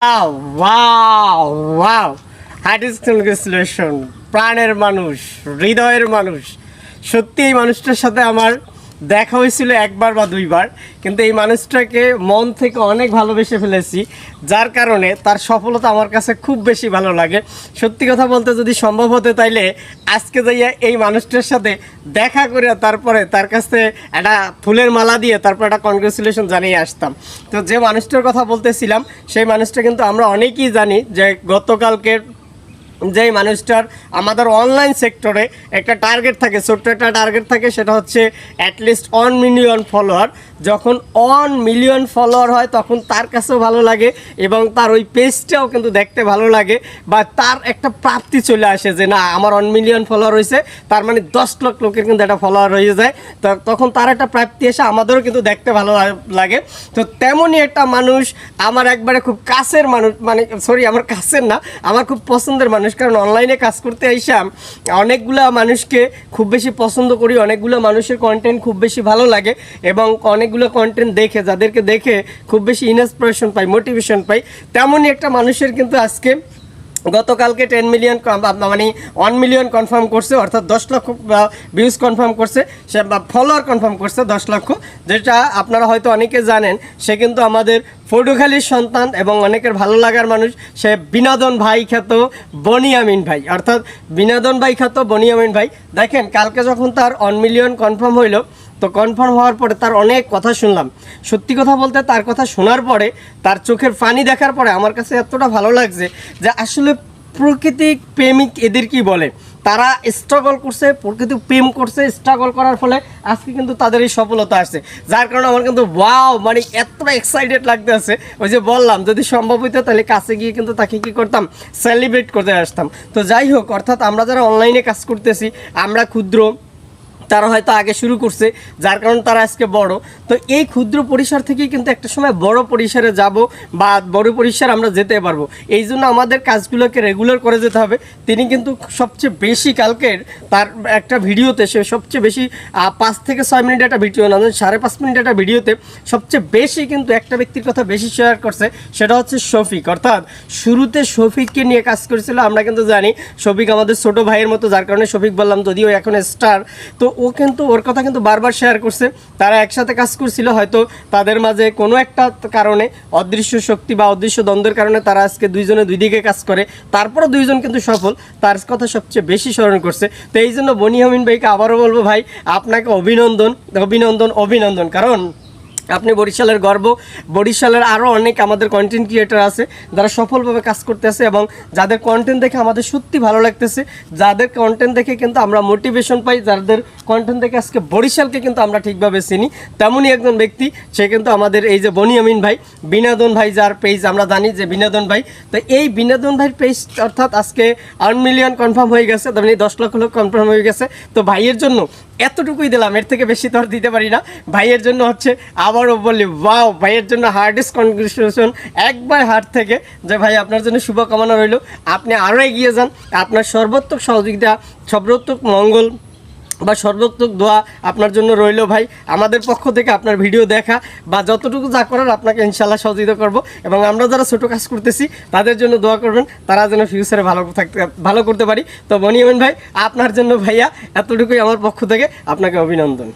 Wow wow হার্টিস্টন প্রাণের মানুষ, হৃদয়ের মানুষ। সত্যি এই মানুষটার সাথে আমার দেখা হয়েছিল একবার বা দুইবার, কিন্তু এই মানুষটাকে মন থেকে অনেক ভালোবেসে ফেলেছি, যার কারণে তার সফলতা আমার কাছে খুব বেশি ভালো লাগে। সত্যি কথা বলতে যদি সম্ভব হতো তাইলে আজকে যাইয়া এই মানুষটার সাথে দেখা করে তারপরে তার কাছে একটা ফুলের মালা দিয়ে তারপর একটা কনগ্রেচুলেশন জানিয়ে আসতাম। তো যে মানুষটার কথা বলতেছিলাম সেই মানুষটা কিন্তু আমরা অনেকেই জানি যে গতকালকের যেই মানুষটার আমাদের অনলাইন সেক্টরে একটা টার্গেট থাকে, ছোট্ট একটা টার্গেট থাকে, সেটা হচ্ছে অ্যাটলিস্ট 1 মিলিয়ন ফলোয়ার। যখন 1 মিলিয়ন ফলোয়ার হয় তখন তার কাছেও ভালো লাগে এবং তার ওই পেজটাও কিন্তু দেখতে ভালো লাগে, বা তার একটা প্রাপ্তি চলে আসে যে না আমার 1 মিলিয়ন ফলোয়ার হয়েছে, তার মানে 10 লাখ লোকের কিন্তু একটা ফলোয়ার হয়ে যায়। তখন তার একটা প্রাপ্তি এসে আমাদেরও কিন্তু দেখতে ভালো লাগে। তো তেমনই একটা মানুষ আমার একবারে খুব কাছের মানুষ, মানে সরি আমার কাছের না, আমার খুব পছন্দের মানুষ। কারণ অনলাইনে কাজ করতে আইসাম অনেকগুলো মানুষকে খুব বেশি পছন্দ করি, অনেকগুলো মানুষের কন্টেন্ট খুব বেশি ভালো লাগে এবং অনেকগুলো কন্টেন্ট দেখে যাদেরকে দেখে খুব বেশি ইন্সপিরেশন পাই, মোটিভেশন পাই। তেমনই একটা মানুষের কিন্তু আজকে গতকালকে 10 মিলিয়ন মানে 1 মিলিয়ন কনফার্ম করছে, অর্থাৎ 10 লক্ষ ভিউজ কনফার্ম করছে, সে ফলোয়ার কনফার্ম করছে 10 লক্ষ। যেটা আপনারা হয়তো অনেকে জানেন, সে কিন্তু আমাদের পটুখালীর সন্তান এবং অনেকের ভালো লাগার মানুষ। সে বিনোদন ভাই খ্যাত বনিয়ামিন ভাই, অর্থাৎ বিনোদন ভাই খ্যাত বনিয়ামিন ভাই। দেখেন কালকে যখন তার 1 মিলিয়ন কনফার্ম হইলো, তো কনফার্ম হওয়ার পরে তার অনেক কথা শুনলাম। সত্যি কথা বলতে তার কথা শোনার পরে, তার চোখের পানি দেখার পরে আমার কাছে এতটা ভালো লাগছে যে আসলে প্রকৃতিক প্রেমিক এদের কি বলে, তারা স্ট্রাগল করছে, প্রকৃতি প্রেম করছে, স্ট্রাগল করার ফলে আজকে কিন্তু তাদের এই সফলতা আসছে। যার কারণে আমার কিন্তু ওয়াও মানে এতটা এক্সাইটেড লাগতে আছে। ওই যে বললাম যদি সম্ভব হইতো তাহলে কাছে গিয়ে কিন্তু তাকে কী করতাম, সেলিব্রেট করতে আসতাম। তো যাই হোক, অর্থাৎ আমরা যারা অনলাইনে কাজ করতেছি, আমরা ক্ষুদ্র, তারা হয়তো আগে শুরু করছে, যার কারণে তারা আজকে বড়। তো এই ক্ষুদ্র পরিসর থেকেই কিন্তু একটা সময় বড় পরিসরে যাব বা বড় পরিসর আমরা যেতে পারবো। এই জন্য আমাদের কাজগুলোকে রেগুলার করে যেতে হবে। তিনি কিন্তু সবচেয়ে বেশি কালকের তার একটা ভিডিওতে সে সবচেয়ে বেশি 5 থেকে 6 মিনিট একটা ভিডিও না, 5.5 মিনিট একটা ভিডিওতে সবচেয়ে বেশি কিন্তু একটা ব্যক্তির কথা বেশি শেয়ার করছে, সেটা হচ্ছে শফিক। অর্থাৎ শুরুতে শফিককে নিয়ে কাজ করেছিল। আমরা কিন্তু জানি শফিক আমাদের ছোট ভাইয়ের মতো, যার কারণে শফিক বললাম, যদিও এখন স্টার। তো ও কিন্তু ওর কথা কিন্তু বারবার শেয়ার করছে। তারা একসাথে কাজ করছিল, হয়তো তাদের মাঝে কোনো একটা কারণে অদৃশ্য শক্তি বা অদৃশ্য দ্বন্দ্বের কারণে তারা আজকে দুইজনে দুই দিকে কাজ করে, তারপরও দুইজন কিন্তু সফল। তার কথা সবচেয়ে বেশি স্মরণ করছে। তো এই জন্য বনিয়ামিন ভাইকে আবারও বলবো, ভাই আপনাকে অভিনন্দন অভিনন্দন অভিনন্দন, কারণ আপনি বরিশালের গর্ব। বরিশালের আরও অনেক আমাদের কন্টেন্ট ক্রিয়েটার আছে যারা সফলভাবে কাজ করতেছে এবং যাদের কন্টেন্ট দেখে আমাদের সত্যি ভালো লাগতেছে, যাদের কন্টেন্ট দেখে কিন্তু আমরা মোটিভেশন পাই, যাদের কন্টেন্ট দেখে আজকে বরিশালকে কিন্তু আমরা ঠিকভাবে চিনি। তেমনই একজন ব্যক্তি, সে কিন্তু আমাদের এই যে বনিয়ামিন ভাই, বিনোদন ভাই, যার পেজ আমরা জানি যে বিনোদন ভাই। তো এই বিনোদন ভাইয়ের পেজ অর্থাৎ আজকে 1 মিলিয়ন কনফার্ম হয়ে গেছে, তার মানে 10 লক্ষ লোক কনফার্ম হয়ে গেছে। তো ভাইয়ের জন্য এতটুকুই দিলাম, এর থেকে বেশি তো আর দিতে পারি না। ভাইয়ের জন্য হচ্ছে আবারও বললি ওয়াও, ভাইয়ের জন্য হার্ডেস্ট কনগ্রেচুলেশন একবার হার্ট থেকে, যে ভাই আপনার জন্য শুভকামনা রইল। আপনি আরও এগিয়ে যান, আপনার সর্বোত্তক সহযোগিতা, সর্বোত্তক মঙ্গল বা সর্বোত্তক দোয়া আপনার জন্য রইল ভাই। আমাদের পক্ষ থেকে আপনার ভিডিও দেখা বা যতটুকু যা করার আপনাকে ইনশাল্লাহ সহযোগিতা করব, এবং আমরা যারা ছোটো কাজ করতেছি তাদের জন্য দোয়া করবেন, তারা যেন ফিউচারে ভালো করতে পারি। তো বনিয়ামিন ভাই, আপনার জন্য ভাইয়া এতটুকুই আমার পক্ষ থেকে, আপনাকে অভিনন্দন।